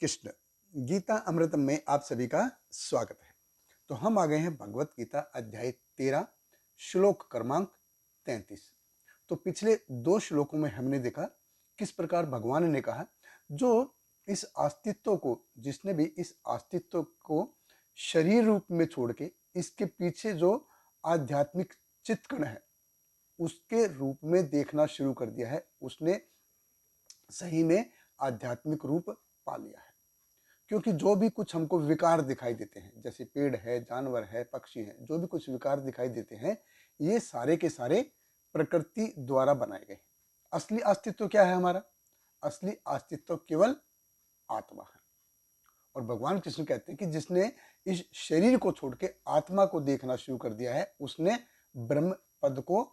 कृष्ण। गीता अमृतम में आप सभी का स्वागत है। तो हम आ गए हैं भगवत गीता अध्याय 13 श्लोक क्रमांक 33। तो पिछले दो श्लोकों में हमने देखा किस प्रकार भगवान ने कहा जो इस अस्तित्व को, जिसने भी इस अस्तित्व को शरीर रूप में छोड़ के इसके पीछे जो आध्यात्मिक चित्कण है उसके रूप में देखना शुरू कर दिया है, उसने सही में आध्यात्मिक रूप पा लिया है। क्योंकि जो भी कुछ हमको विकार दिखाई देते हैं, जैसे पेड़ है, जानवर है, पक्षी है, जो भी कुछ विकार दिखाई देते हैं, ये सारे के सारे प्रकृति द्वारा बनाए गए हैं। असली अस्तित्व क्या है हमारा? असली अस्तित्व केवल आत्मा है। और भगवान कृष्ण कहते हैं कि जिसने इस शरीर को छोड़ के आत्मा को देखना शुरू कर दिया है उसने ब्रह्म पद को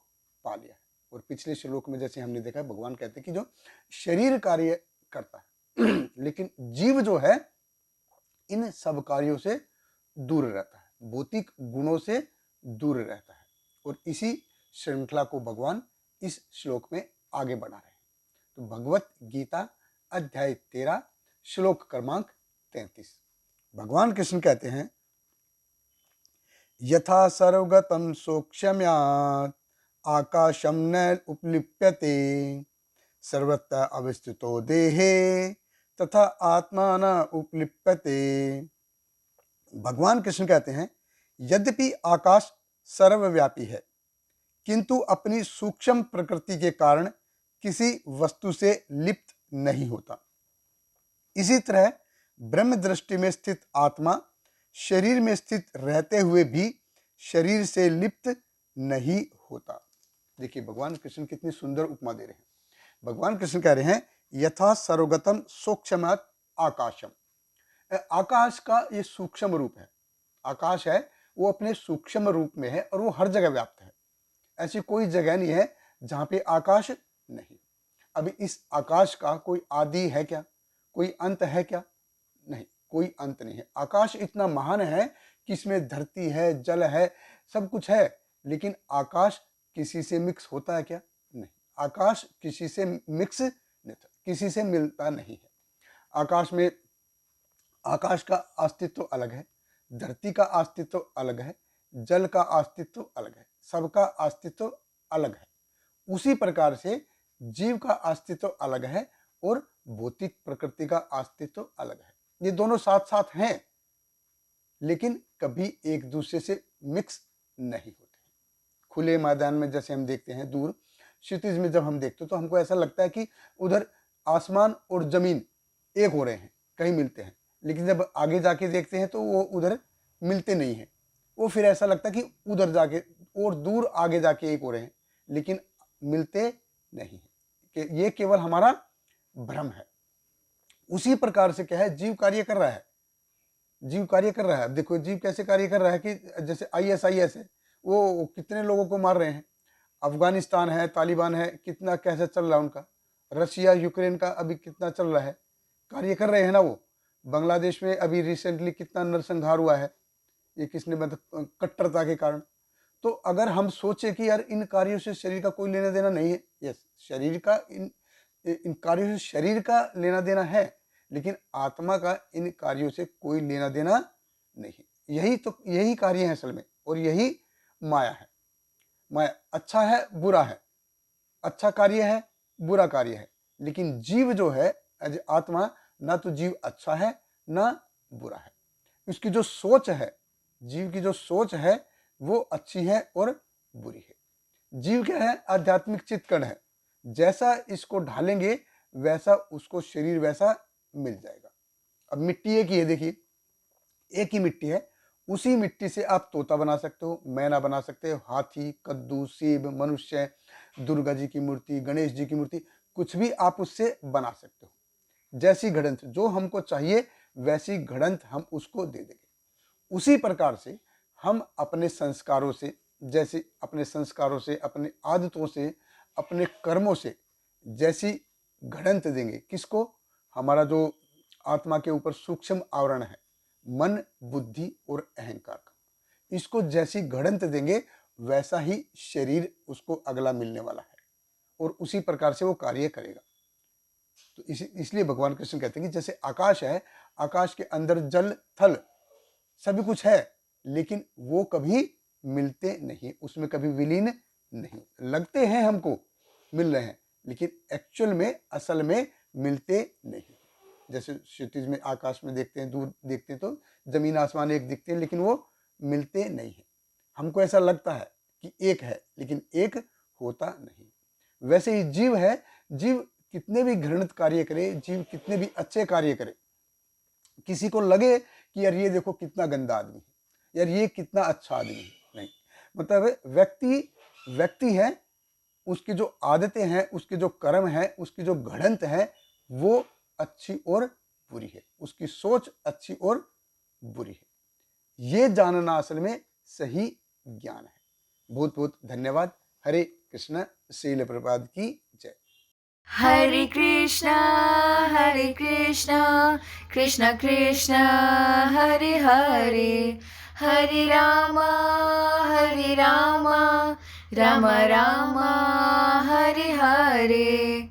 पा लिया है। और पिछले श्लोक में जैसे हमने देखा, भगवान कहते हैं कि जो शरीर कार्य करता है लेकिन जीव जो है इन सब कार्यों से दूर रहता है, भौतिक गुणों से दूर रहता है। और इसी श्रृंखला को भगवान इस श्लोक में आगे बढ़ा रहे हैं। तो भगवत गीता अध्याय 13 श्लोक क्रमांक 33 भगवान कृष्ण कहते हैं, यथा सर्वगतं सोक्ष्म्यात् आकाशं न उपलिप्यते सर्वत्र अवस्थितो देहे तथा आत्मा न उपलिप्यते। भगवान कृष्ण कहते हैं, यद्यपि आकाश सर्वव्यापी है किंतु अपनी सूक्ष्म प्रकृति के कारण किसी वस्तु से लिप्त नहीं होता। इसी तरह ब्रह्म दृष्टि में स्थित आत्मा शरीर में स्थित रहते हुए भी शरीर से लिप्त नहीं होता। देखिए भगवान कृष्ण कितनी सुंदर उपमा दे रहे हैं। भगवान कृष्ण कह रहे हैं, यथा सर्वगतम सूक्ष्मात् आकाशम। आकाश का ये सूक्ष्म रूप है। आकाश है वो अपने सूक्ष्म रूप में है और वो हर जगह व्याप्त है। ऐसी कोई जगह नहीं है जहां पे आकाश नहीं। अभी इस आकाश का कोई आदि है क्या? कोई अंत है क्या? नहीं, कोई अंत नहीं है। आकाश इतना महान है कि इसमें धरती है, जल है, सब कुछ है, लेकिन आकाश किसी से मिक्स होता है क्या? नहीं। आकाश किसी से मिक्स नहीं होता, किसी से मिलता नहीं है। आकाश में आकाश का अस्तित्व अलग है, धरती का अस्तित्व अलग है, जल का अस्तित्व अलग है, सबका अस्तित्व अलग है। उसी प्रकार से जीव का अस्तित्व अलग है और भौतिक प्रकृति का अस्तित्व अलग है। ये दोनों साथ साथ हैं लेकिन कभी एक दूसरे से मिक्स नहीं होते। खुले मैदान में जैसे हम देखते हैं, दूर क्षितिज में जब हम देखते हैं तो हमको ऐसा लगता है कि उधर आसमान और जमीन एक हो रहे हैं, कहीं मिलते हैं, लेकिन जब आगे जाके देखते हैं तो वो उधर मिलते नहीं हैं। वो फिर ऐसा लगता है कि उधर जाके और दूर आगे जाके एक हो रहे हैं, लेकिन मिलते नहीं है। कि ये केवल हमारा भ्रम है। उसी प्रकार से क्या है, जीव कार्य कर रहा है। जीव कार्य कर रहा है। अब देखो जीव कैसे कार्य कर रहा है कि जैसे ISIS है, वो कितने लोगों को मार रहे हैं। अफगानिस्तान है, तालिबान है, कितना कैसे चल रहा है उनका। रशिया यूक्रेन का अभी कितना चल रहा है, कार्य कर रहे हैं ना वो। बांग्लादेश में अभी रिसेंटली कितना नरसंहार हुआ है, ये किसने, मतलब कट्टरता के कारण। तो अगर हम सोचे कि यार इन कार्यों से शरीर का कोई लेना देना नहीं है, यस, शरीर का इन कार्यों से शरीर का लेना देना है, लेकिन आत्मा का इन कार्यों से कोई लेना देना नहीं। यही कार्य है असल में, और यही माया है। माया अच्छा है, बुरा है, अच्छा कार्य है, बुरा कार्य है। लेकिन जीव जो है एज आत्मा, ना तो जीव अच्छा है ना बुरा है। उसकी जो सोच है, जीव की जो सोच है वो अच्छी है और बुरी है। जीव क्या है, आध्यात्मिक चित्कण है। जैसा इसको ढालेंगे वैसा उसको शरीर वैसा मिल जाएगा। अब मिट्टी एक ही है, देखिए एक ही मिट्टी है, उसी मिट्टी से आप तोता बना सकते हो, मैना बना सकते हो, हाथी, कद्दू, सेब, मनुष्य, दुर्गा जी की मूर्ति, गणेश जी की मूर्ति, कुछ भी आप उससे बना सकते हो। जैसी घड़ंत जो हमको चाहिए वैसी घड़ंत हम उसको दे देंगे। उसी प्रकार से हम अपने संस्कारों से, जैसे अपने संस्कारों से, अपने आदतों से, अपने कर्मों से जैसी घड़ंत देंगे किसको, हमारा जो आत्मा के ऊपर सूक्ष्म आवरण है, मन, बुद्धि और अहंकार का, इसको जैसी घड़ंत देंगे वैसा ही शरीर उसको अगला मिलने वाला है और उसी प्रकार से वो कार्य करेगा। तो इसलिए भगवान कृष्ण कहते हैं कि जैसे आकाश है, आकाश के अंदर जल थल सभी कुछ है, लेकिन वो कभी मिलते नहीं, उसमें कभी विलीन नहीं। लगते हैं हमको मिल रहे हैं, लेकिन एक्चुअल में असल में मिलते नहीं। जैसे क्षितिज में आकाश में देखते हैं, दूर देखते हैं तो जमीन आसमान एक दिखते हैं, लेकिन वो मिलते नहीं है। हमको ऐसा लगता है कि एक है, लेकिन एक होता नहीं। वैसे ही जीव है, जीव कितने भी घृणित कार्य करे, जीव कितने भी अच्छे कार्य करे, किसी को लगे कि यार ये देखो कितना गंदा आदमी है, यार ये कितना अच्छा आदमी है, नहीं। मतलब व्यक्ति है, उसकी जो आदतें हैं, उसके जो कर्म है, उसकी जो घड़ंत है, वो अच्छी और बुरी है, उसकी सोच अच्छी और बुरी है। ये जानना असल में सही ज्ञान है। बहुत बहुत धन्यवाद। हरे कृष्ण। श्रील प्रभुपाद की जय। Hare Krishna, Hare Krishna, Krishna Krishna, Hare Hare, Hare Rama, Hare Rama, Rama Rama, Hare Hare.